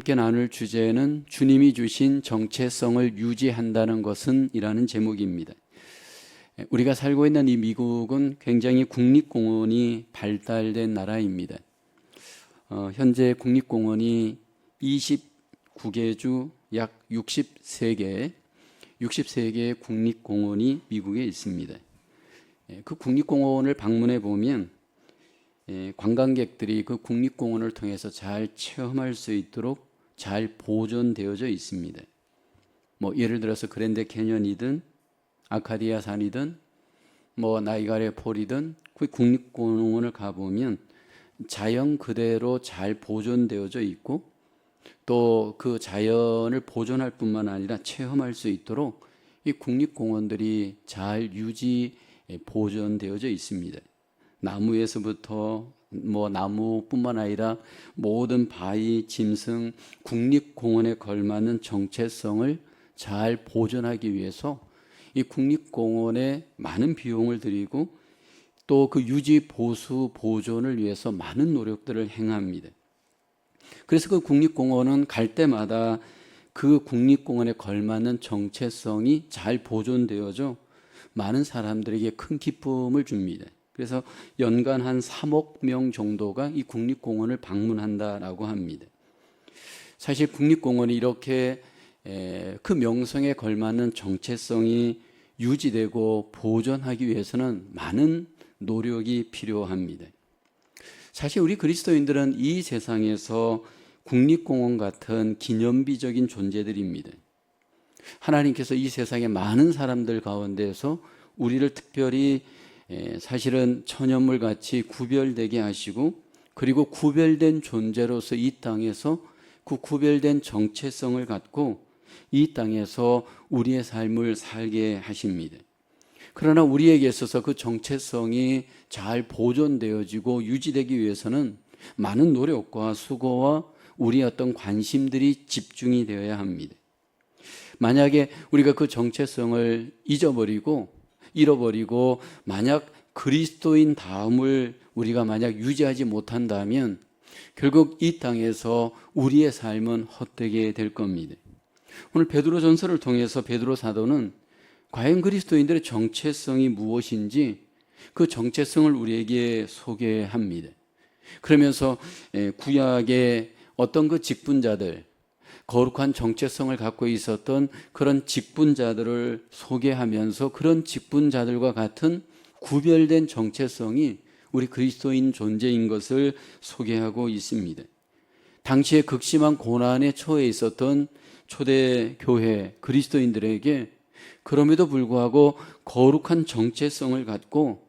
함께 나눌 주제는 주님이 주신 정체성을 유지한다는 것은 이라는 제목입니다. 우리가 살고 있는 이 미국은 굉장히 국립공원이 발달된 나라입니다. 현재 국립공원이 29개 주 약 63개의 국립공원이 미국에 있습니다. 그 국립공원을 방문해 보면 관광객들이 그 국립공원을 통해서 잘 체험할 수 있도록 잘 보존되어져 있습니다. 예를 들어서 그랜드 캐년이든 아카디아 산이든 나이가라 폴이든 그 국립공원을 가보면 자연 그대로 잘 보존되어져 있고 또 그 자연을 보존할 뿐만 아니라 체험할 수 있도록 이 국립공원들이 잘 유지 보존되어져 있습니다. 나무에서부터 나무뿐만 아니라 모든 바위, 짐승, 국립공원에 걸맞는 정체성을 잘 보존하기 위해서 이 국립공원에 많은 비용을 들이고 또 그 유지, 보수, 보존을 위해서 많은 노력들을 행합니다. 그래서 그 국립공원은 갈 때마다 그 국립공원에 걸맞는 정체성이 잘 보존되어져 많은 사람들에게 큰 기쁨을 줍니다. 그래서 연간 한 3억 명 정도가 이 국립공원을 방문한다라고 합니다. 사실 국립공원이 이렇게 그 명성에 걸맞는 정체성이 유지되고 보존하기 위해서는 많은 노력이 필요합니다. 사실 우리 그리스도인들은 이 세상에서 국립공원 같은 기념비적인 존재들입니다. 하나님께서 이 세상의 많은 사람들 가운데서 우리를 특별히 사실은 천연물같이 구별되게 하시고 그리고 구별된 존재로서 이 땅에서 그 구별된 정체성을 갖고 이 땅에서 우리의 삶을 살게 하십니다. 그러나 우리에게 있어서 그 정체성이 잘 보존되어지고 유지되기 위해서는 많은 노력과 수고와 우리의 어떤 관심들이 집중이 되어야 합니다. 만약에 우리가 그 정체성을 잃어버리고 만약 그리스도인 다음을 우리가 만약 유지하지 못한다면 결국 이 땅에서 우리의 삶은 헛되게 될 겁니다. 오늘 베드로전서를 통해서 베드로 사도는 과연 그리스도인들의 정체성이 무엇인지 그 정체성을 우리에게 소개합니다. 그러면서 구약의 어떤 그 직분자들, 거룩한 정체성을 갖고 있었던 그런 직분자들을 소개하면서 그런 직분자들과 같은 구별된 정체성이 우리 그리스도인 존재인 것을 소개하고 있습니다. 당시에 극심한 고난에 처해 있었던 초대 교회 그리스도인들에게 그럼에도 불구하고 거룩한 정체성을 갖고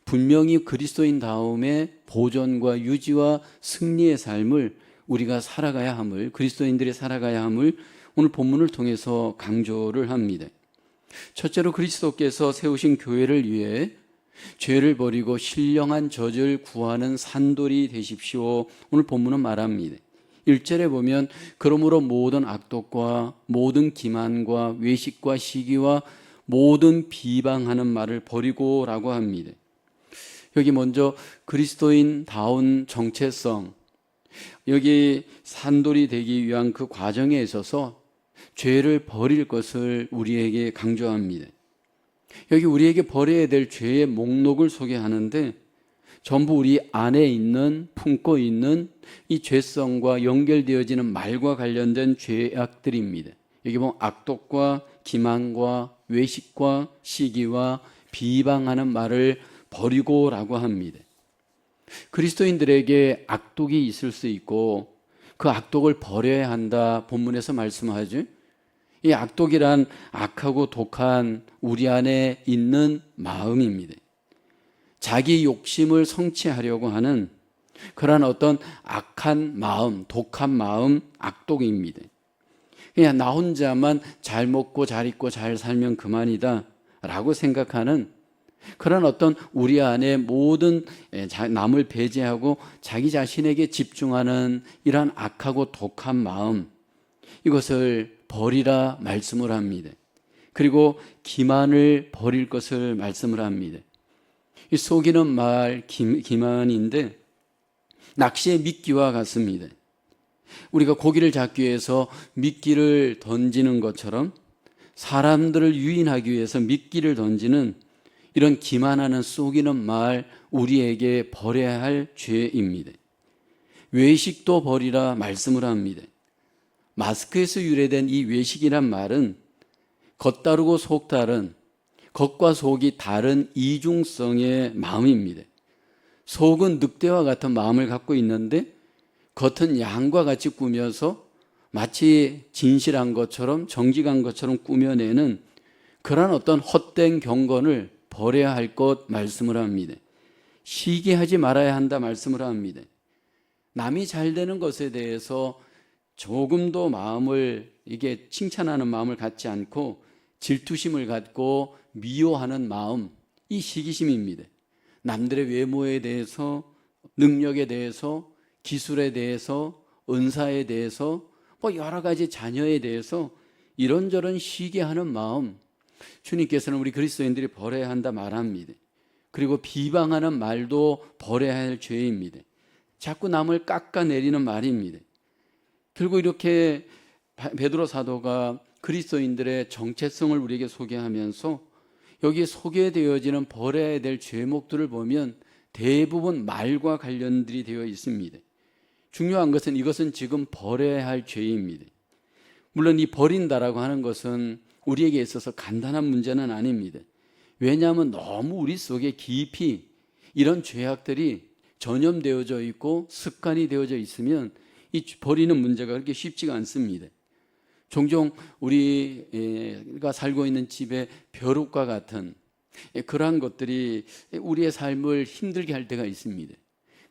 분명히 그리스도인 다음에 보존과 유지와 승리의 삶을 우리가 살아가야 함을, 그리스도인들이 살아가야 함을 오늘 본문을 통해서 강조를 합니다. 첫째로 그리스도께서 세우신 교회를 위해 죄를 버리고 신령한 젖을 구하는 산돌이 되십시오. 오늘 본문은 말합니다. 1절에 보면 그러므로 모든 악독과 모든 기만과 외식과 시기와 모든 비방하는 말을 버리고 라고 합니다. 여기 먼저 그리스도인다운 정체성, 여기 산돌이 되기 위한 그 과정에 있어서 죄를 버릴 것을 우리에게 강조합니다. 여기 우리에게 버려야 될 죄의 목록을 소개하는데 전부 우리 안에 있는, 품고 있는 이 죄성과 연결되어지는 말과 관련된 죄악들입니다. 여기 보면 악독과 기만과 외식과 시기와 비방하는 말을 버리고라고 합니다. 그리스도인들에게 악독이 있을 수 있고 그 악독을 버려야 한다 본문에서 말씀하죠. 이 악독이란 악하고 독한 우리 안에 있는 마음입니다. 자기 욕심을 성취하려고 하는 그런 어떤 악한 마음, 독한 마음, 악독입니다. 그냥 나 혼자만 잘 먹고 잘 입고 잘 살면 그만이다 라고 생각하는 그런 어떤 우리 안에 모든 남을 배제하고 자기 자신에게 집중하는 이러한 악하고 독한 마음, 이것을 버리라 말씀을 합니다. 그리고 기만을 버릴 것을 말씀을 합니다. 이 속이는 말 기만인데 낚시의 미끼와 같습니다. 우리가 고기를 잡기 위해서 미끼를 던지는 것처럼 사람들을 유인하기 위해서 미끼를 던지는 이런 기만하는 속이는 말, 우리에게 버려야 할 죄입니다. 외식도 버리라 말씀을 합니다. 마스크에서 유래된 이 외식이란 말은 겉다르고 속다른, 겉과 속이 다른 이중성의 마음입니다. 속은 늑대와 같은 마음을 갖고 있는데 겉은 양과 같이 꾸며서 마치 진실한 것처럼 정직한 것처럼 꾸며내는 그런 어떤 헛된 경건을 버려야 할 것 말씀을 합니다. 시기하지 말아야 한다 말씀을 합니다. 남이 잘 되는 것에 대해서 조금도 마음을 이게 칭찬하는 마음을 갖지 않고 질투심을 갖고 미워하는 마음, 이 시기심입니다. 남들의 외모에 대해서, 능력에 대해서, 기술에 대해서, 은사에 대해서, 여러 가지 자녀에 대해서 이런저런 시기하는 마음, 주님께서는 우리 그리스도인들이 버려야 한다 말합니다. 그리고 비방하는 말도 버려야 할 죄입니다. 자꾸 남을 깎아내리는 말입니다. 결국 이렇게 베드로 사도가 그리스도인들의 정체성을 우리에게 소개하면서 여기에 소개되어지는 버려야 될 죄목들을 보면 대부분 말과 관련들이 되어 있습니다. 중요한 것은 이것은 지금 버려야 할 죄입니다. 물론 이 버린다라고 하는 것은 우리에게 있어서 간단한 문제는 아닙니다. 왜냐하면 너무 우리 속에 깊이 이런 죄악들이 전염되어져 있고 습관이 되어져 있으면 이 버리는 문제가 그렇게 쉽지가 않습니다. 종종 우리가 살고 있는 집에 벼룩과 같은 그러한 것들이 우리의 삶을 힘들게 할 때가 있습니다.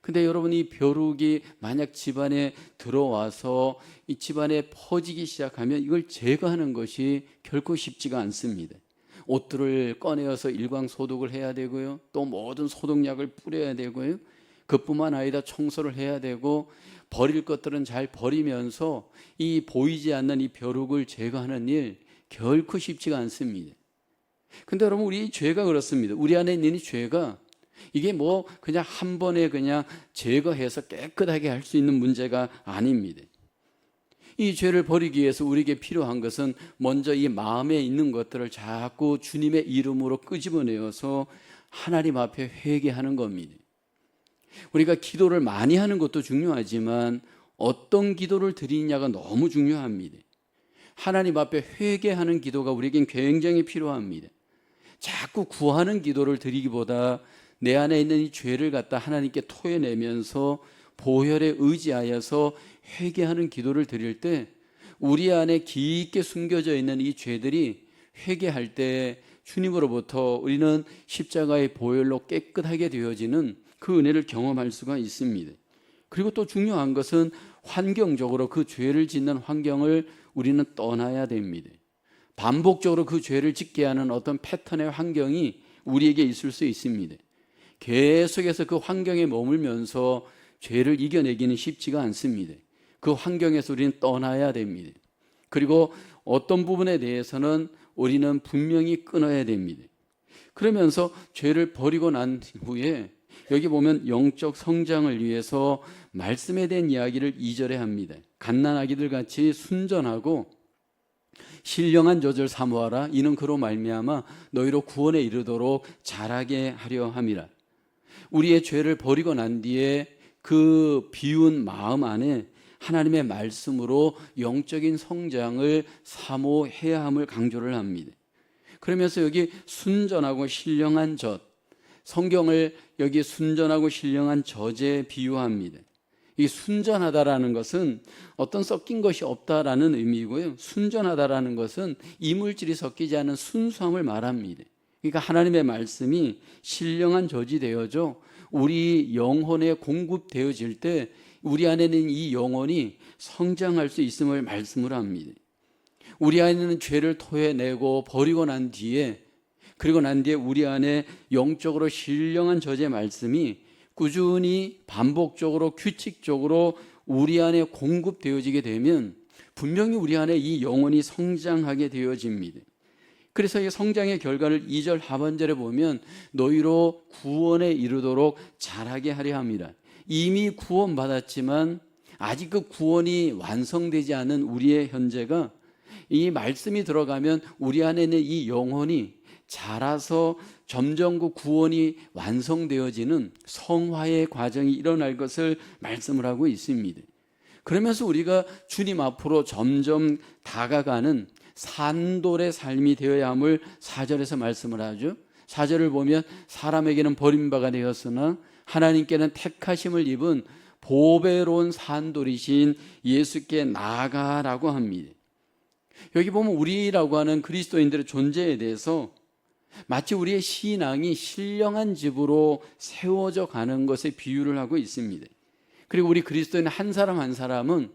근데 여러분, 이 벼룩이 만약 집안에 들어와서 이 집안에 퍼지기 시작하면 이걸 제거하는 것이 결코 쉽지가 않습니다. 옷들을 꺼내어서 일광 소독을 해야 되고요. 또 모든 소독약을 뿌려야 되고요. 그뿐만 아니라 청소를 해야 되고 버릴 것들은 잘 버리면서 이 보이지 않는 이 벼룩을 제거하는 일 결코 쉽지가 않습니다. 근데 여러분, 우리 죄가 그렇습니다. 우리 안에 있는 이 죄가 이게 그냥 한 번에 그냥 제거해서 깨끗하게 할 수 있는 문제가 아닙니다. 이 죄를 버리기 위해서 우리에게 필요한 것은 먼저 이 마음에 있는 것들을 자꾸 주님의 이름으로 끄집어내어서 하나님 앞에 회개하는 겁니다. 우리가 기도를 많이 하는 것도 중요하지만 어떤 기도를 드리느냐가 너무 중요합니다. 하나님 앞에 회개하는 기도가 우리에겐 굉장히 필요합니다. 자꾸 구하는 기도를 드리기보다 내 안에 있는 이 죄를 갖다 하나님께 토해내면서 보혈에 의지하여서 회개하는 기도를 드릴 때 우리 안에 깊게 숨겨져 있는 이 죄들이 회개할 때 주님으로부터 우리는 십자가의 보혈로 깨끗하게 되어지는 그 은혜를 경험할 수가 있습니다. 그리고 또 중요한 것은 환경적으로 그 죄를 짓는 환경을 우리는 떠나야 됩니다. 반복적으로 그 죄를 짓게 하는 어떤 패턴의 환경이 우리에게 있을 수 있습니다. 계속해서 그 환경에 머물면서 죄를 이겨내기는 쉽지가 않습니다. 그 환경에서 우리는 떠나야 됩니다. 그리고 어떤 부분에 대해서는 우리는 분명히 끊어야 됩니다. 그러면서 죄를 버리고 난 후에 여기 보면 영적 성장을 위해서 말씀에 대한 이야기를 2절에 합니다. 갓난아기들 같이 순전하고 신령한 젖을 사모하라. 이는 그로 말미암아 너희로 구원에 이르도록 자라게 하려 함이라. 우리의 죄를 버리고 난 뒤에 그 비운 마음 안에 하나님의 말씀으로 영적인 성장을 사모해야 함을 강조를 합니다. 그러면서 여기 순전하고 신령한 젖, 성경을 여기 순전하고 신령한 젖에 비유합니다. 이 순전하다라는 것은 어떤 섞인 것이 없다라는 의미이고요. 순전하다라는 것은 이물질이 섞이지 않은 순수함을 말합니다. 그러니까 하나님의 말씀이 신령한 젖이 되어져 우리 영혼에 공급되어질 때 우리 안에는 이 영혼이 성장할 수 있음을 말씀을 합니다. 우리 안에는 죄를 토해내고 버리고 난 뒤에 그리고 난 뒤에 우리 안에 영적으로 신령한 젖의 말씀이 꾸준히 반복적으로 규칙적으로 우리 안에 공급되어지게 되면 분명히 우리 안에 이 영혼이 성장하게 되어집니다. 그래서 이 성장의 결과를 2절 하반절에 보면 너희로 구원에 이르도록 자라게 하려 함이라. 이미 구원받았지만 아직 그 구원이 완성되지 않은 우리의 현재가 이 말씀이 들어가면 우리 안에 있는 이 영혼이 자라서 점점 그 구원이 완성되어지는 성화의 과정이 일어날 것을 말씀을 하고 있습니다. 그러면서 우리가 주님 앞으로 점점 다가가는 산돌의 삶이 되어야 함을 4절에서 말씀을 하죠. 4절을 보면 사람에게는 버림바가 되었으나 하나님께는 택하심을 입은 보배로운 산돌이신 예수께 나아가라고 합니다. 여기 보면 우리라고 하는 그리스도인들의 존재에 대해서 마치 우리의 신앙이 신령한 집으로 세워져 가는 것에 비유를 하고 있습니다. 그리고 우리 그리스도인 한 사람 한 사람은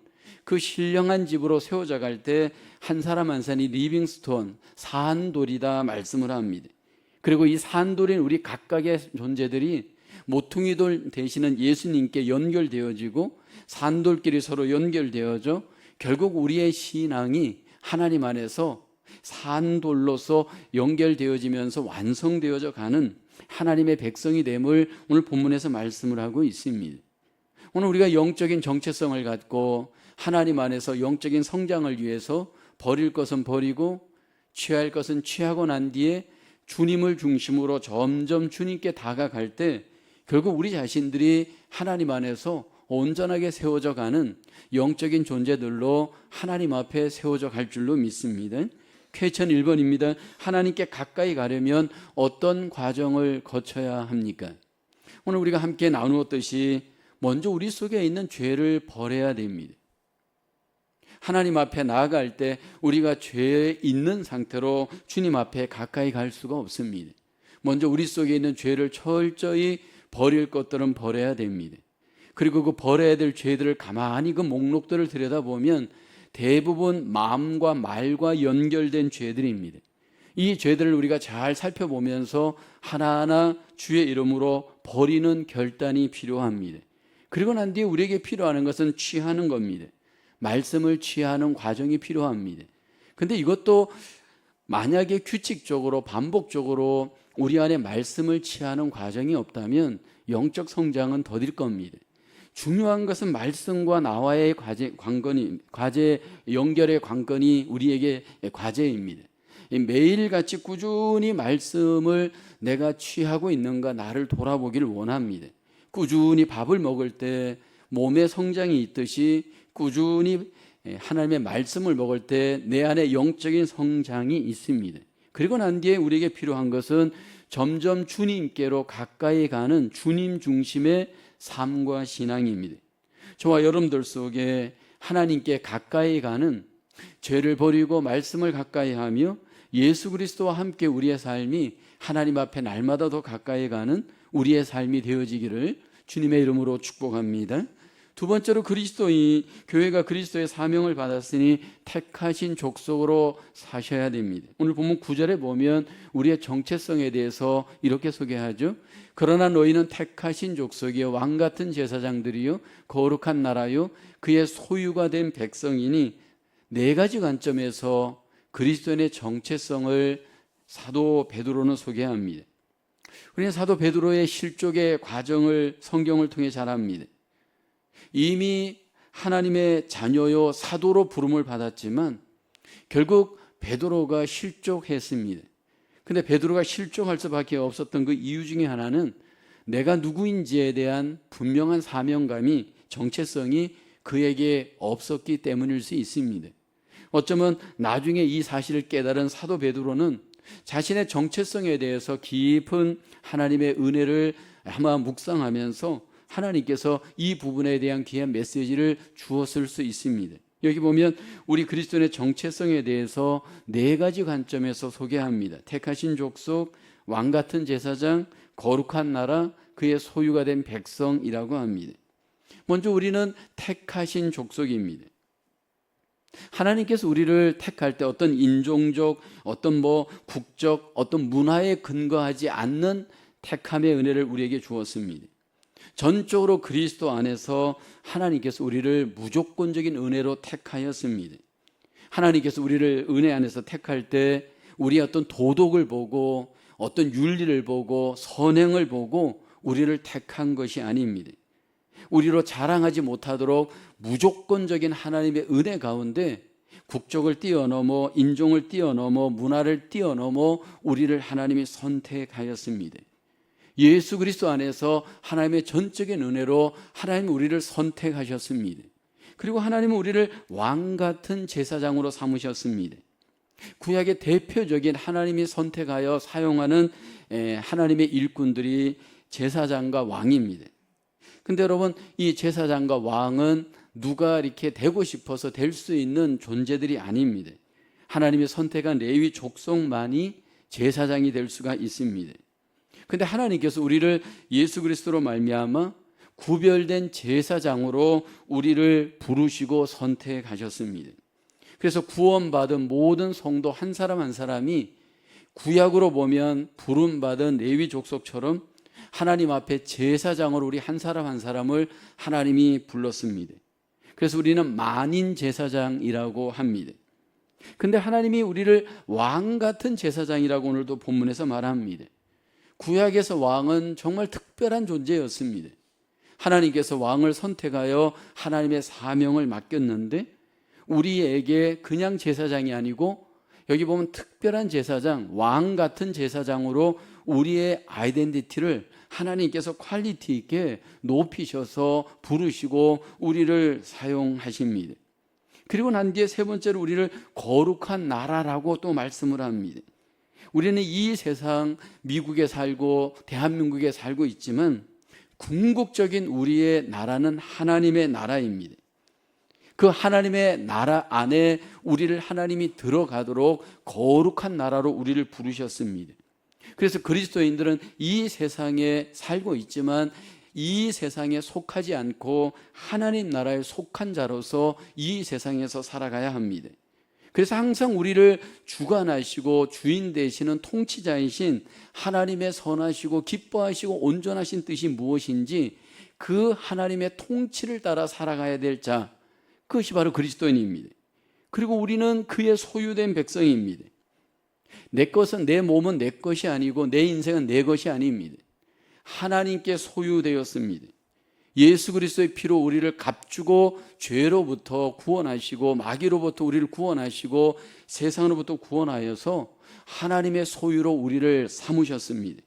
그 신령한 집으로 세워져 갈 때 한 사람 한 사람이 리빙스톤, 산돌이다 말씀을 합니다. 그리고 이 산돌인 우리 각각의 존재들이 모퉁이돌 되시는 예수님께 연결되어지고 산돌끼리 서로 연결되어져 결국 우리의 신앙이 하나님 안에서 산돌로서 연결되어지면서 완성되어져 가는 하나님의 백성이 됨을 오늘 본문에서 말씀을 하고 있습니다. 오늘 우리가 영적인 정체성을 갖고 하나님 안에서 영적인 성장을 위해서 버릴 것은 버리고 취할 것은 취하고 난 뒤에 주님을 중심으로 점점 주님께 다가갈 때 결국 우리 자신들이 하나님 안에서 온전하게 세워져 가는 영적인 존재들로 하나님 앞에 세워져 갈 줄로 믿습니다. 퀘스천 1번입니다. 하나님께 가까이 가려면 어떤 과정을 거쳐야 합니까? 오늘 우리가 함께 나누었듯이 먼저 우리 속에 있는 죄를 버려야 됩니다. 하나님 앞에 나아갈 때 우리가 죄에 있는 상태로 주님 앞에 가까이 갈 수가 없습니다. 먼저 우리 속에 있는 죄를 철저히 버릴 것들은 버려야 됩니다. 그리고 그 버려야 될 죄들을 가만히 그 목록들을 들여다보면 대부분 마음과 말과 연결된 죄들입니다. 이 죄들을 우리가 잘 살펴보면서 하나하나 주의 이름으로 버리는 결단이 필요합니다. 그리고 난 뒤에 우리에게 필요한 것은 취하는 겁니다. 말씀을 취하는 과정이 필요합니다. 근데 이것도 만약에 규칙적으로 반복적으로 우리 안에 말씀을 취하는 과정이 없다면 영적 성장은 더딜 겁니다. 중요한 것은 말씀과 나와의 과제 연결의 관건이 우리에게 과제입니다. 매일같이 꾸준히 말씀을 내가 취하고 있는가 나를 돌아보기를 원합니다. 꾸준히 밥을 먹을 때 몸의 성장이 있듯이 꾸준히 하나님의 말씀을 먹을 때 내 안에 영적인 성장이 있습니다. 그리고 난 뒤에 우리에게 필요한 것은 점점 주님께로 가까이 가는 주님 중심의 삶과 신앙입니다. 저와 여러분들 속에 하나님께 가까이 가는 죄를 버리고 말씀을 가까이 하며 예수 그리스도와 함께 우리의 삶이 하나님 앞에 날마다 더 가까이 가는 우리의 삶이 되어지기를 주님의 이름으로 축복합니다. 두 번째로 교회가 그리스도의 사명을 받았으니 택하신 족속으로 사셔야 됩니다. 오늘 본문 9절에 보면 우리의 정체성에 대해서 이렇게 소개하죠. 그러나 너희는 택하신 족속이요 왕같은 제사장들이요 거룩한 나라요 그의 소유가 된 백성이니 네 가지 관점에서 그리스도인의 정체성을 사도 베드로는 소개합니다. 우리는 사도 베드로의 실족의 과정을 성경을 통해 잘 압니다. 이미 하나님의 자녀요 사도로 부름을 받았지만 결국 베드로가 실족했습니다. 근데 베드로가 실족할 수밖에 없었던 그 이유 중에 하나는 내가 누구인지에 대한 분명한 사명감이 정체성이 그에게 없었기 때문일 수 있습니다. 어쩌면 나중에 이 사실을 깨달은 사도 베드로는 자신의 정체성에 대해서 깊은 하나님의 은혜를 아마 묵상하면서 하나님께서 이 부분에 대한 귀한 메시지를 주었을 수 있습니다. 여기 보면 우리 그리스도인의 정체성에 대해서 네 가지 관점에서 소개합니다. 택하신 족속, 왕같은 제사장, 거룩한 나라, 그의 소유가 된 백성이라고 합니다. 먼저 우리는 택하신 족속입니다. 하나님께서 우리를 택할 때 어떤 인종적, 어떤 국적, 어떤 문화에 근거하지 않는 택함의 은혜를 우리에게 주었습니다. 전적으로 그리스도 안에서 하나님께서 우리를 무조건적인 은혜로 택하였습니다. 하나님께서 우리를 은혜 안에서 택할 때 우리의 어떤 도덕을 보고 어떤 윤리를 보고 선행을 보고 우리를 택한 것이 아닙니다. 우리로 자랑하지 못하도록 무조건적인 하나님의 은혜 가운데 국적을 뛰어넘어 인종을 뛰어넘어 문화를 뛰어넘어 우리를 하나님이 선택하였습니다. 예수 그리스도 안에서 하나님의 전적인 은혜로 하나님이 우리를 선택하셨습니다. 그리고 하나님은 우리를 왕 같은 제사장으로 삼으셨습니다. 구약의 대표적인 하나님이 선택하여 사용하는 하나님의 일꾼들이 제사장과 왕입니다. 근데 여러분, 이 제사장과 왕은 누가 이렇게 되고 싶어서 될 수 있는 존재들이 아닙니다. 하나님이 선택한 레위 족속만이 제사장이 될 수가 있습니다. 근데 하나님께서 우리를 예수 그리스도로 말미암아 구별된 제사장으로 우리를 부르시고 선택하셨습니다. 그래서 구원받은 모든 성도 한 사람 한 사람이 구약으로 보면 부름받은 레위 족속처럼 하나님 앞에 제사장으로 우리 한 사람 한 사람을 하나님이 불렀습니다. 그래서 우리는 만인 제사장이라고 합니다. 근데 하나님이 우리를 왕 같은 제사장이라고 오늘도 본문에서 말합니다. 구약에서 왕은 정말 특별한 존재였습니다. 하나님께서 왕을 선택하여 하나님의 사명을 맡겼는데 우리에게 그냥 제사장이 아니고 여기 보면 특별한 제사장, 왕 같은 제사장으로 우리의 아이덴티티를 하나님께서 퀄리티 있게 높이셔서 부르시고 우리를 사용하십니다. 그리고 난 뒤에 세 번째로 우리를 거룩한 나라라고 또 말씀을 합니다. 우리는 이 세상 미국에 살고 대한민국에 살고 있지만 궁극적인 우리의 나라는 하나님의 나라입니다. 그 하나님의 나라 안에 우리를 하나님이 들어가도록 거룩한 나라로 우리를 부르셨습니다. 그래서 그리스도인들은 이 세상에 살고 있지만 이 세상에 속하지 않고 하나님 나라에 속한 자로서 이 세상에서 살아가야 합니다. 그래서 항상 우리를 주관하시고 주인 되시는 통치자이신 하나님의 선하시고 기뻐하시고 온전하신 뜻이 무엇인지 그 하나님의 통치를 따라 살아가야 될 자, 그것이 바로 그리스도인입니다. 그리고 우리는 그의 소유된 백성입니다. 내 것은, 내 몸은 내 것이 아니고 내 인생은 내 것이 아닙니다. 하나님께 소유되었습니다. 예수 그리스도의 피로 우리를 값주고 죄로부터 구원하시고 마귀로부터 우리를 구원하시고 세상으로부터 구원하여서 하나님의 소유로 우리를 삼으셨습니다.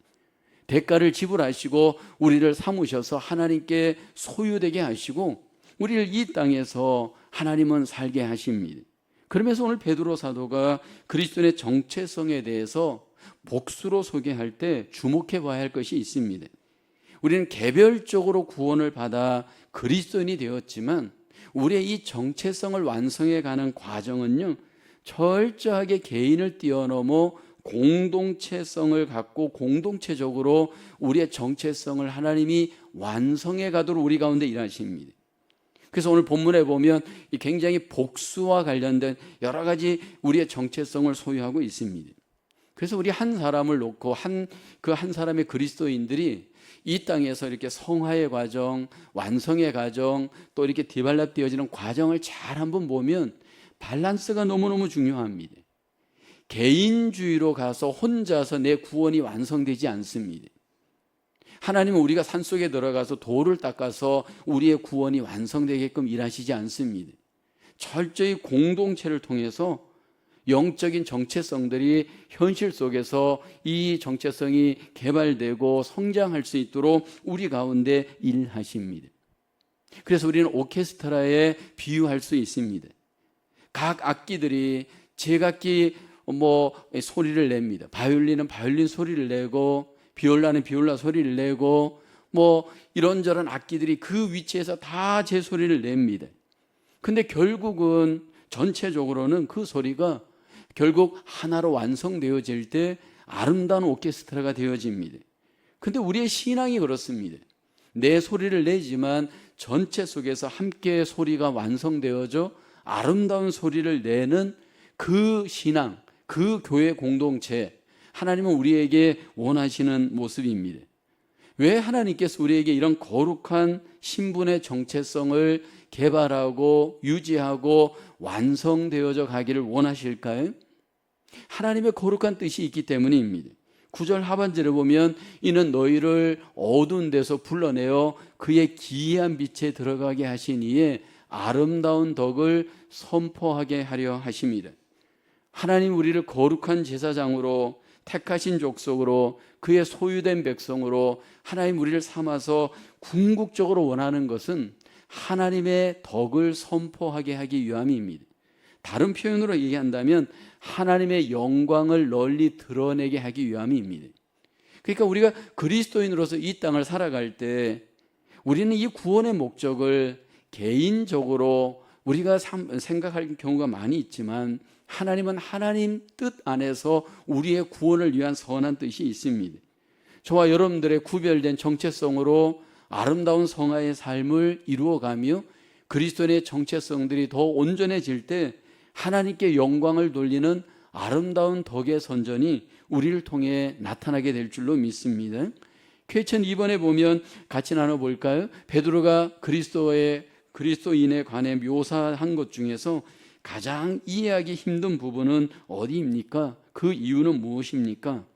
대가를 지불하시고 우리를 삼으셔서 하나님께 소유되게 하시고 우리를 이 땅에서 하나님은 살게 하십니다. 그러면서 오늘 베드로 사도가 그리스도의 정체성에 대해서 복수로 소개할 때 주목해 봐야 할 것이 있습니다. 우리는 개별적으로 구원을 받아 그리스도인이 되었지만 우리의 이 정체성을 완성해 가는 과정은요, 철저하게 개인을 뛰어넘어 공동체성을 갖고 공동체적으로 우리의 정체성을 하나님이 완성해 가도록 우리 가운데 일하십니다. 그래서 오늘 본문에 보면 굉장히 복수와 관련된 여러 가지 우리의 정체성을 소유하고 있습니다. 그래서 우리 한 사람을 놓고 그 한 사람의 그리스도인들이 이 땅에서 이렇게 성화의 과정, 완성의 과정, 또 이렇게 디벨롭 되어지는 과정을 잘 한번 보면 밸런스가 너무너무 중요합니다. 개인주의로 가서 혼자서 내 구원이 완성되지 않습니다. 하나님은 우리가 산속에 들어가서 돌을 닦아서 우리의 구원이 완성되게끔 일하시지 않습니다. 철저히 공동체를 통해서 영적인 정체성들이 현실 속에서 이 정체성이 개발되고 성장할 수 있도록 우리 가운데 일하십니다. 그래서 우리는 오케스트라에 비유할 수 있습니다. 각 악기들이 제각기 소리를 냅니다. 바이올린은 바이올린 소리를 내고 비올라는 비올라 소리를 내고 이런저런 악기들이 그 위치에서 다 제 소리를 냅니다. 근데 결국은 전체적으로는 그 소리가 결국 하나로 완성되어질 때 아름다운 오케스트라가 되어집니다. 근데 우리의 신앙이 그렇습니다. 내 소리를 내지만 전체 속에서 함께 소리가 완성되어져 아름다운 소리를 내는 그 신앙, 그 교회 공동체, 하나님은 우리에게 원하시는 모습입니다. 왜 하나님께서 우리에게 이런 거룩한 신분의 정체성을 개발하고 유지하고 완성되어져 가기를 원하실까요? 하나님의 거룩한 뜻이 있기 때문입니다. 9절 하반절에 보면 이는 너희를 어두운 데서 불러내어 그의 기이한 빛에 들어가게 하신 이에 아름다운 덕을 선포하게 하려 하심이라. 하나님 우리를 거룩한 제사장으로 택하신 족속으로 그의 소유된 백성으로 하나님 우리를 삼아서 궁극적으로 원하는 것은 하나님의 덕을 선포하게 하기 위함입니다. 다른 표현으로 얘기한다면 하나님의 영광을 널리 드러내게 하기 위함입니다. 그러니까 우리가 그리스도인으로서 이 땅을 살아갈 때 우리는 이 구원의 목적을 개인적으로 우리가 생각할 경우가 많이 있지만 하나님은 하나님 뜻 안에서 우리의 구원을 위한 선한 뜻이 있습니다. 저와 여러분들의 구별된 정체성으로 아름다운 성화의 삶을 이루어가며 그리스도인의 정체성들이 더 온전해질 때 하나님께 영광을 돌리는 아름다운 덕의 선전이 우리를 통해 나타나게 될 줄로 믿습니다. 쾌천 2번에 보면 같이 나눠볼까요? 베드로가 그리스도인에 관해 묘사한 것 중에서 가장 이해하기 힘든 부분은 어디입니까? 그 이유는 무엇입니까?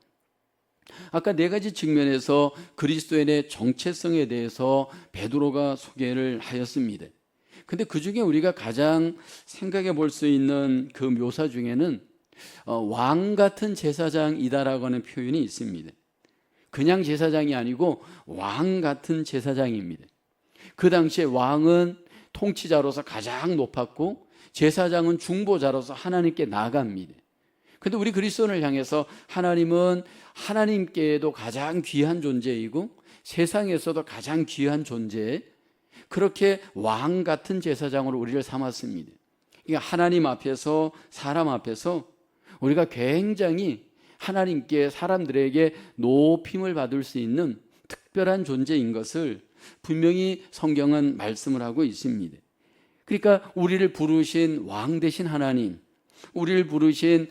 아까 네 가지 측면에서 그리스도인의 정체성에 대해서 베드로가 소개를 하였습니다. 근데 그 중에 우리가 가장 생각해 볼 수 있는 그 묘사 중에는 왕 같은 제사장이다라고 하는 표현이 있습니다. 그냥 제사장이 아니고 왕 같은 제사장입니다. 그 당시에 왕은 통치자로서 가장 높았고 제사장은 중보자로서 하나님께 나아갑니다. 근데 우리 그리스도인을 향해서 하나님은 하나님께도 가장 귀한 존재이고 세상에서도 가장 귀한 존재, 그렇게 왕 같은 제사장으로 우리를 삼았습니다. 그러니까 하나님 앞에서 사람 앞에서 우리가 굉장히 하나님께 사람들에게 높임을 받을 수 있는 특별한 존재인 것을 분명히 성경은 말씀을 하고 있습니다. 그러니까 우리를 부르신 왕 되신 하나님, 우리를 부르신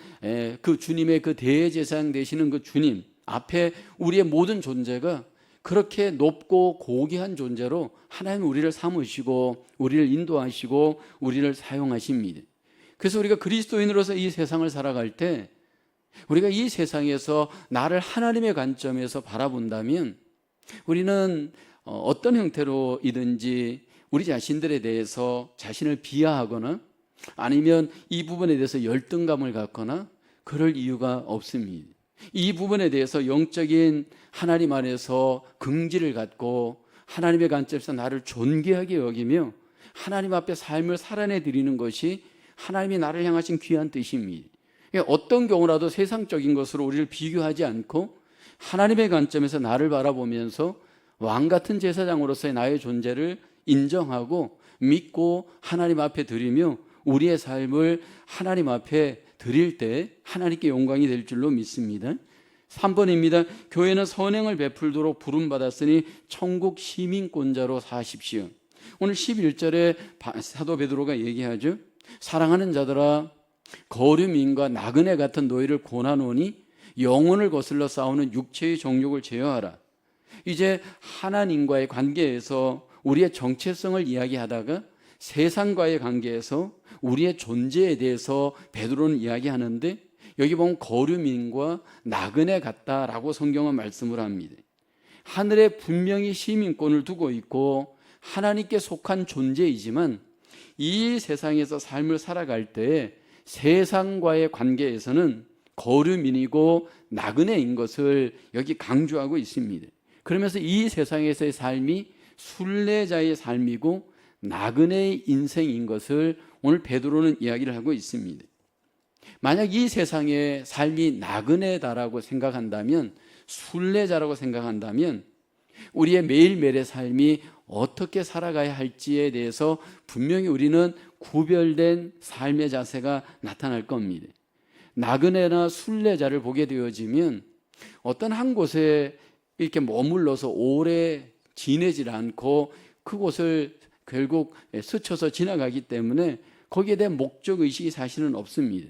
그 주님의 그 대제사장 되시는 그 주님 앞에 우리의 모든 존재가 그렇게 높고 고귀한 존재로 하나님 우리를 삼으시고 우리를 인도하시고 우리를 사용하십니다. 그래서 우리가 그리스도인으로서 이 세상을 살아갈 때 우리가 이 세상에서 나를 하나님의 관점에서 바라본다면 우리는 어떤 형태로이든지 우리 자신들에 대해서 자신을 비하하거나 아니면 이 부분에 대해서 열등감을 갖거나 그럴 이유가 없습니다. 이 부분에 대해서 영적인 하나님 안에서 긍지를 갖고 하나님의 관점에서 나를 존귀하게 여기며 하나님 앞에 삶을 살아내 드리는 것이 하나님이 나를 향하신 귀한 뜻입니다. 어떤 경우라도 세상적인 것으로 우리를 비교하지 않고 하나님의 관점에서 나를 바라보면서 왕 같은 제사장으로서의 나의 존재를 인정하고 믿고 하나님 앞에 드리며 우리의 삶을 하나님 앞에 드릴 때 하나님께 영광이 될 줄로 믿습니다. 3번입니다. 교회는 선행을 베풀도록 부름받았으니 천국 시민권자로 사십시오. 오늘 11절에 사도 베드로가 얘기하죠. 사랑하는 자들아, 거류민과 나그네 같은 너희를 권하노니 영혼을 거슬러 싸우는 육체의 정욕을 제어하라. 이제 하나님과의 관계에서 우리의 정체성을 이야기하다가 세상과의 관계에서 우리의 존재에 대해서 베드로는 이야기하는데 여기 보면 거류민과 나그네 같다라고 성경은 말씀을 합니다. 하늘에 분명히 시민권을 두고 있고 하나님께 속한 존재이지만 이 세상에서 삶을 살아갈 때 세상과의 관계에서는 거류민이고 나그네인 것을 여기 강조하고 있습니다. 그러면서 이 세상에서의 삶이 순례자의 삶이고 나그네의 인생인 것을 오늘 베드로는 이야기를 하고 있습니다. 만약 이 세상의 삶이 나그네다라고 생각한다면, 순례자라고 생각한다면 우리의 매일매일의 삶이 어떻게 살아가야 할지에 대해서 분명히 우리는 구별된 삶의 자세가 나타날 겁니다. 나그네나 순례자를 보게 되어지면 어떤 한 곳에 이렇게 머물러서 오래 지내질 않고 그곳을 결국 스쳐서 지나가기 때문에 거기에 대한 목적의식이 사실은 없습니다.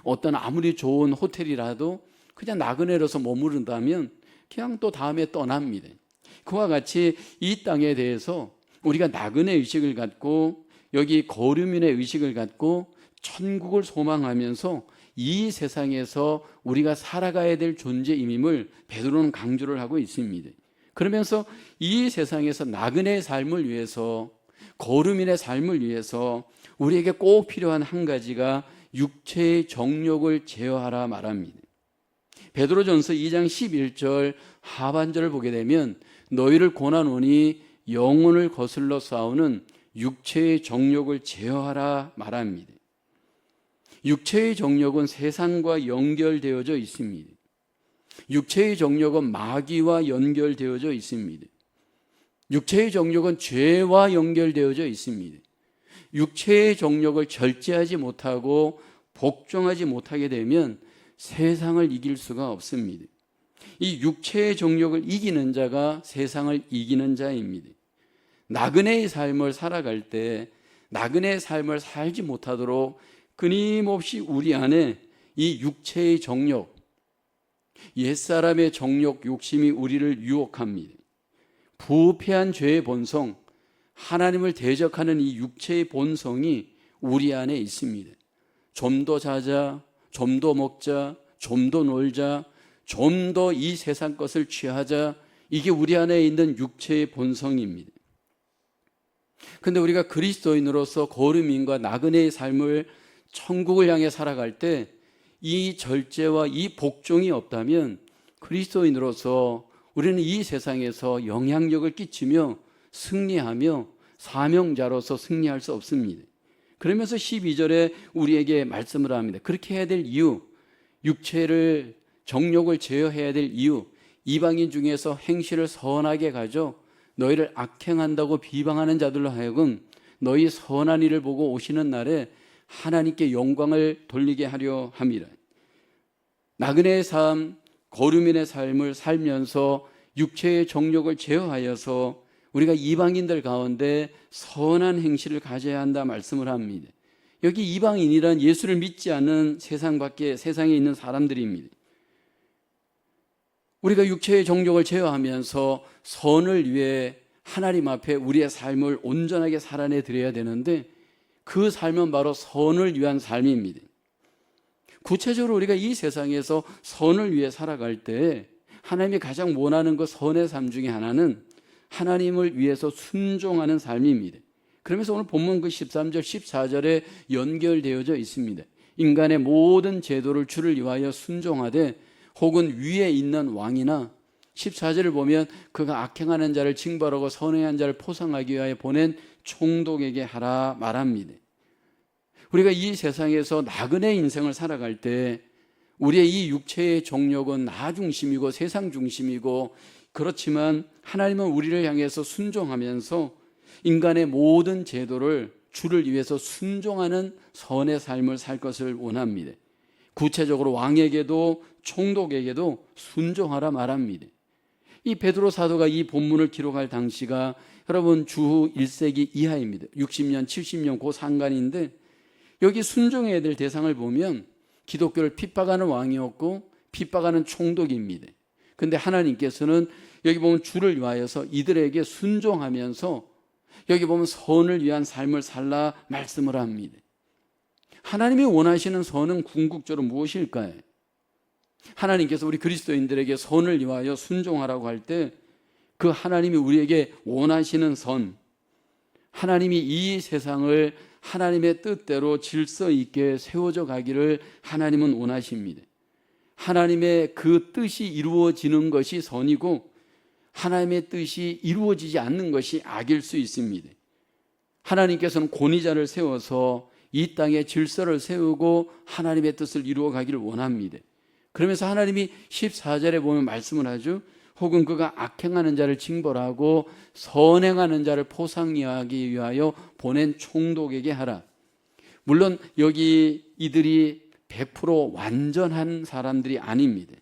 어떤 아무리 좋은 호텔이라도 그냥 나그네로서 머무른다면 그냥 또 다음에 떠납니다. 그와 같이 이 땅에 대해서 우리가 나그네 의식을 갖고 여기 거류민의 의식을 갖고 천국을 소망하면서 이 세상에서 우리가 살아가야 될 존재임임을 베드로는 강조를 하고 있습니다. 그러면서 이 세상에서 나그네의 삶을 위해서, 거루민의 삶을 위해서 우리에게 꼭 필요한 한 가지가 육체의 정욕을 제어하라 말합니다. 베드로전서 2장 11절 하반절을 보게 되면 너희를 권하노니 영혼을 거슬러 싸우는 육체의 정욕을 제어하라 말합니다. 육체의 정욕은 세상과 연결되어져 있습니다. 육체의 정욕은 마귀와 연결되어져 있습니다. 육체의 정욕은 죄와 연결되어져 있습니다. 육체의 정욕을 절제하지 못하고 복종하지 못하게 되면 세상을 이길 수가 없습니다. 이 육체의 정욕을 이기는 자가 세상을 이기는 자입니다. 나그네의 삶을 살아갈 때 나그네의 삶을 살지 못하도록 끊임없이 우리 안에 이 육체의 정욕, 옛사람의 정욕, 욕심이 우리를 유혹합니다. 부패한 죄의 본성, 하나님을 대적하는 이 육체의 본성이 우리 안에 있습니다. 좀 더 자자, 좀 더 먹자, 좀 더 놀자, 좀 더 이 세상 것을 취하자, 이게 우리 안에 있는 육체의 본성입니다. 그런데 우리가 그리스도인으로서 거류민과 나그네의 삶을 천국을 향해 살아갈 때 이 절제와 이 복종이 없다면 그리스도인으로서 우리는 이 세상에서 영향력을 끼치며 승리하며 사명자로서 승리할 수 없습니다. 그러면서 12절에 우리에게 말씀을 합니다. 그렇게 해야 될 이유, 육체를 정욕을 제어해야 될 이유, 이방인 중에서 행실을 선하게 가져 너희를 악행한다고 비방하는 자들로 하여금 너희 선한 일을 보고 오시는 날에 하나님께 영광을 돌리게 하려 함이라. 나그네의 삶, 거류민의 삶을 살면서 육체의 정욕을 제어하여서 우리가 이방인들 가운데 선한 행실을 가져야 한다 말씀을 합니다. 여기 이방인이란 예수를 믿지 않는 세상에 있는 사람들입니다. 우리가 육체의 정욕을 제어하면서 선을 위해 하나님 앞에 우리의 삶을 온전하게 살아내 드려야 되는데 그 삶은 바로 선을 위한 삶입니다. 구체적으로 우리가 이 세상에서 선을 위해 살아갈 때 하나님이 가장 원하는 그 선의 삶 중에 하나는 하나님을 위해서 순종하는 삶입니다. 그러면서 오늘 본문 그 13절, 14절에 연결되어져 있습니다. 인간의 모든 제도를 주를 위하여 순종하되 혹은 위에 있는 왕이나 14절을 보면 그가 악행하는 자를 징벌하고 선행한 자를 포상하기 위하여 보낸 총독에게 하라 말합니다. 우리가 이 세상에서 나그네 인생을 살아갈 때 우리의 이 육체의 정욕은 나 중심이고 세상 중심이고 그렇지만 하나님은 우리를 향해서 순종하면서 인간의 모든 제도를 주를 위해서 순종하는 선의 삶을 살 것을 원합니다. 구체적으로 왕에게도 총독에게도 순종하라 말합니다. 이 베드로 사도가 이 본문을 기록할 당시가 여러분 주 1세기 이하입니다. 60년, 70년 그 상간인데 여기 순종해야 될 대상을 보면 기독교를 핍박하는 왕이었고 핍박하는 총독입니다. 그런데 하나님께서는 여기 보면 주를 위하여서 이들에게 순종하면서 여기 보면 선을 위한 삶을 살라 말씀을 합니다. 하나님이 원하시는 선은 궁극적으로 무엇일까요? 하나님께서 우리 그리스도인들에게 선을 위하여 순종하라고 할 때 그 하나님이 우리에게 원하시는 선, 하나님이 이 세상을 하나님의 뜻대로 질서 있게 세워져 가기를 하나님은 원하십니다. 하나님의 그 뜻이 이루어지는 것이 선이고 하나님의 뜻이 이루어지지 않는 것이 악일 수 있습니다. 하나님께서는 권위자를 세워서 이 땅에 질서를 세우고 하나님의 뜻을 이루어 가기를 원합니다. 그러면서 하나님이 14절에 보면 말씀을 하죠. 혹은 그가 악행하는 자를 징벌하고 선행하는 자를 포상하기 위하여 보낸 총독에게 하라. 물론 여기 이들이 100% 완전한 사람들이 아닙니다.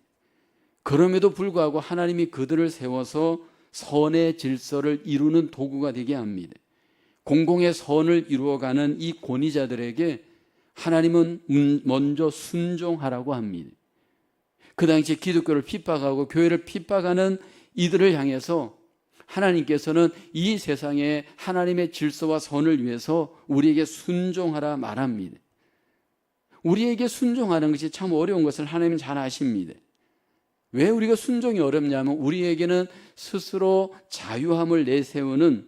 그럼에도 불구하고 하나님이 그들을 세워서 선의 질서를 이루는 도구가 되게 합니다. 공공의 선을 이루어가는 이 권위자들에게 하나님은 먼저 순종하라고 합니다. 그 당시 기독교를 핍박하고 교회를 핍박하는 이들을 향해서 하나님께서는 이 세상에 하나님의 질서와 선을 위해서 우리에게 순종하라 말합니다. 우리에게 순종하는 것이 참 어려운 것을 하나님은 잘 아십니다. 왜 우리가 순종이 어렵냐면 우리에게는 스스로 자유함을 내세우는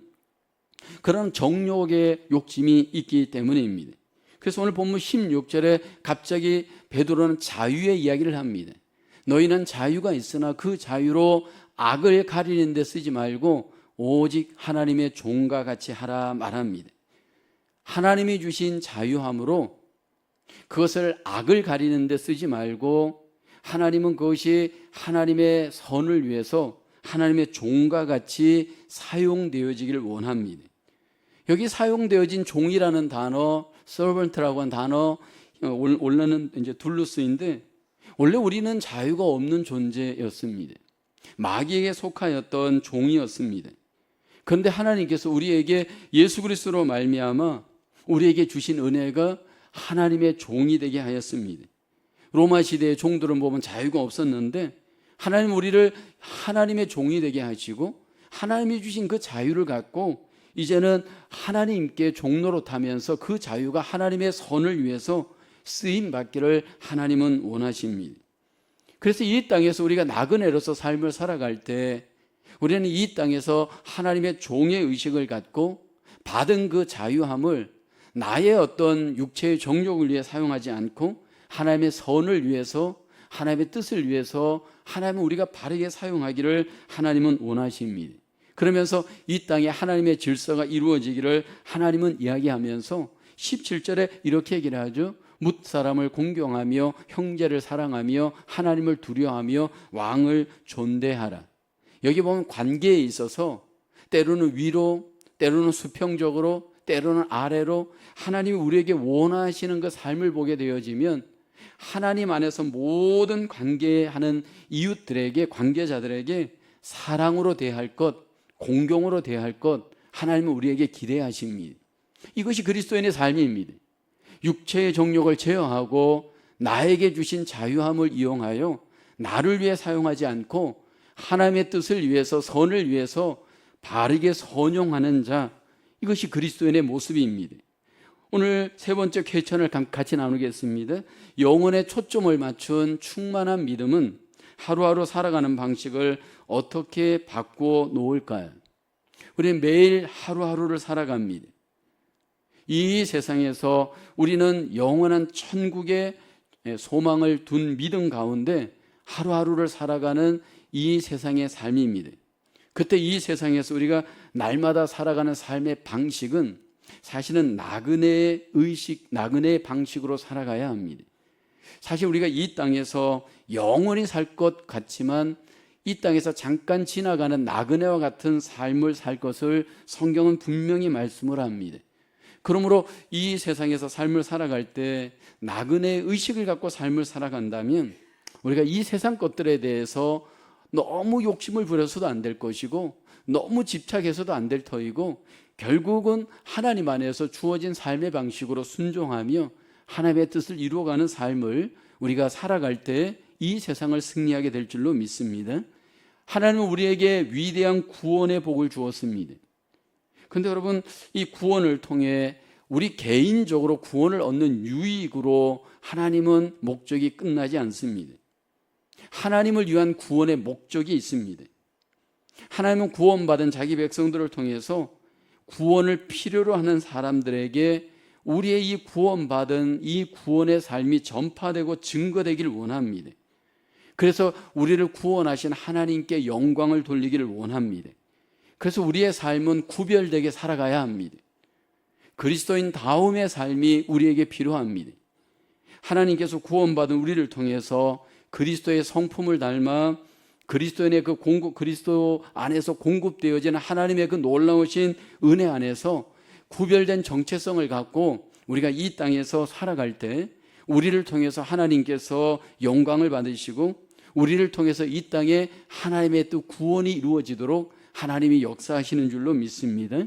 그런 정욕의 욕심이 있기 때문입니다. 그래서 오늘 본문 16절에 갑자기 베드로는 자유의 이야기를 합니다. 너희는 자유가 있으나 그 자유로 악을 가리는 데 쓰지 말고 오직 하나님의 종과 같이 하라 말합니다. 하나님이 주신 자유함으로 그것을 악을 가리는 데 쓰지 말고 하나님은 그것이 하나님의 선을 위해서 하나님의 종과 같이 사용되어지기를 원합니다. 여기 사용되어진 종이라는 단어, servant라고 하는 단어, 원래는 이제 둘루스인데 원래 우리는 자유가 없는 존재였습니다. 마귀에게 속하였던 종이었습니다. 그런데 하나님께서 우리에게 예수 그리스도로 말미암아 우리에게 주신 은혜가 하나님의 종이 되게 하였습니다. 로마 시대의 종들은 보면 자유가 없었는데 하나님 우리를 하나님의 종이 되게 하시고 하나님이 주신 그 자유를 갖고 이제는 하나님께 종노릇하면서 그 자유가 하나님의 선을 위해서 쓰임 받기를 하나님은 원하십니다. 그래서 이 땅에서 우리가 나그네로서 삶을 살아갈 때 우리는 이 땅에서 하나님의 종의 의식을 갖고 받은 그 자유함을 나의 어떤 육체의 정욕을 위해 사용하지 않고 하나님의 선을 위해서 하나님의 뜻을 위해서 하나님은 우리가 바르게 사용하기를 하나님은 원하십니다. 그러면서 이 땅에 하나님의 질서가 이루어지기를 하나님은 이야기하면서 17절에 이렇게 얘기를 하죠. 뭇 사람을 공경하며 형제를 사랑하며 하나님을 두려워하며 왕을 존대하라. 여기 보면 관계에 있어서 때로는 위로, 때로는 수평적으로, 때로는 아래로 하나님이 우리에게 원하시는 그 삶을 보게 되어지면 하나님 안에서 모든 관계하는 이웃들에게, 관계자들에게 사랑으로 대할 것, 공경으로 대할 것 하나님은 우리에게 기대하십니다. 이것이 그리스도인의 삶입니다. 육체의 정욕을 제어하고 나에게 주신 자유함을 이용하여 나를 위해 사용하지 않고 하나님의 뜻을 위해서, 선을 위해서 바르게 선용하는 자, 이것이 그리스도인의 모습입니다. 오늘 세 번째 퀘스천을 같이 나누겠습니다. 영혼에 초점을 맞춘 충만한 믿음은 하루하루 살아가는 방식을 어떻게 바꾸어 놓을까요? 우리는 매일 하루하루를 살아갑니다. 이 세상에서 우리는 영원한 천국의 소망을 둔 믿음 가운데 하루하루를 살아가는 이 세상의 삶입니다. 그때 이 세상에서 우리가 날마다 살아가는 삶의 방식은 사실은 나그네의 의식, 나그네의 방식으로 살아가야 합니다. 사실 우리가 이 땅에서 영원히 살 것 같지만 이 땅에서 잠깐 지나가는 나그네와 같은 삶을 살 것을 성경은 분명히 말씀을 합니다. 그러므로 이 세상에서 삶을 살아갈 때 나그네의 의식을 갖고 삶을 살아간다면 우리가 이 세상 것들에 대해서 너무 욕심을 부려서도 안 될 것이고 너무 집착해서도 안 될 터이고 결국은 하나님 안에서 주어진 삶의 방식으로 순종하며 하나님의 뜻을 이루어가는 삶을 우리가 살아갈 때 이 세상을 승리하게 될 줄로 믿습니다. 하나님은 우리에게 위대한 구원의 복을 주었습니다. 그런데 여러분, 이 구원을 통해 우리 개인적으로 구원을 얻는 유익으로 하나님은 목적이 끝나지 않습니다. 하나님을 위한 구원의 목적이 있습니다. 하나님은 구원받은 자기 백성들을 통해서 구원을 필요로 하는 사람들에게 우리의 이 구원받은 이 구원의 삶이 전파되고 증거되기를 원합니다. 그래서 우리를 구원하신 하나님께 영광을 돌리기를 원합니다. 그래서 우리의 삶은 구별되게 살아가야 합니다. 그리스도인 다움의 삶이 우리에게 필요합니다. 하나님께서 구원받은 우리를 통해서 그리스도의 성품을 닮아 그리스도인의 그리스도 안에서 공급되어지는 하나님의 그 놀라우신 은혜 안에서 구별된 정체성을 갖고 우리가 이 땅에서 살아갈 때 우리를 통해서 하나님께서 영광을 받으시고 우리를 통해서 이 땅에 하나님의 또 구원이 이루어지도록 하나님이 역사하시는 줄로 믿습니다.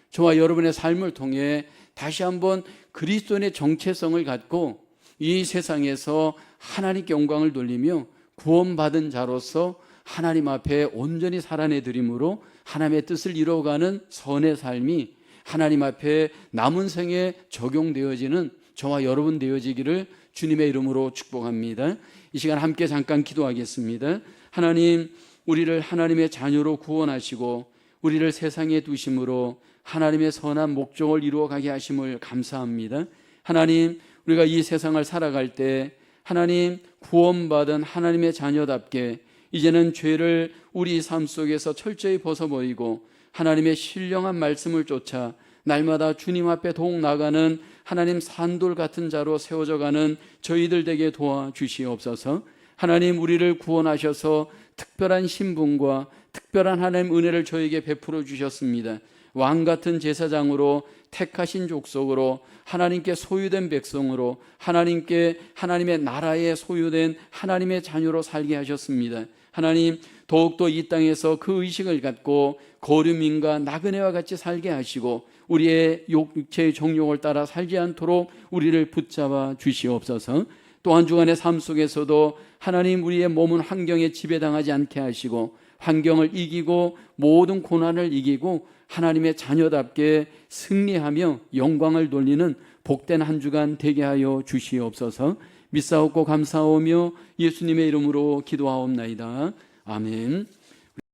저와 여러분의 삶을 통해 다시 한번 그리스도인의 정체성을 갖고 이 세상에서 하나님께 영광을 돌리며 구원받은 자로서 하나님 앞에 온전히 살아내드림으로 하나님의 뜻을 이루어가는 선의 삶이 하나님 앞에 남은 생에 적용되어지는 저와 여러분 되어지기를 주님의 이름으로 축복합니다. 이 시간 함께 잠깐 기도하겠습니다. 하나님, 우리를 하나님의 자녀로 구원하시고 우리를 세상에 두심으로 하나님의 선한 목적을 이루어가게 하심을 감사합니다. 하나님, 우리가 이 세상을 살아갈 때 하나님, 구원받은 하나님의 자녀답게 이제는 죄를 우리 삶 속에서 철저히 벗어버리고 하나님의 신령한 말씀을 쫓아 날마다 주님 앞에 더욱 나가는 하나님 산돌 같은 자로 세워져가는 저희들 되게 도와주시옵소서. 하나님, 우리를 구원하셔서 특별한 신분과 특별한 하나님 은혜를 저에게 베풀어 주셨습니다. 왕 같은 제사장으로 택하신 족속으로 하나님께 소유된 백성으로 하나님께 하나님의 나라에 소유된 하나님의 자녀로 살게 하셨습니다. 하나님, 더욱더 이 땅에서 그 의식을 갖고 거류민과 나그네와 같이 살게 하시고 우리의 육체의 정욕을 따라 살지 않도록 우리를 붙잡아 주시옵소서. 또한 주간의 삶 속에서도 하나님, 우리의 몸은 환경에 지배당하지 않게 하시고 환경을 이기고 모든 고난을 이기고 하나님의 자녀답게 승리하며 영광을 돌리는 복된 한 주간 되게 하여 주시옵소서. 믿사옵고 감사하오며 예수님의 이름으로 기도하옵나이다. 아멘.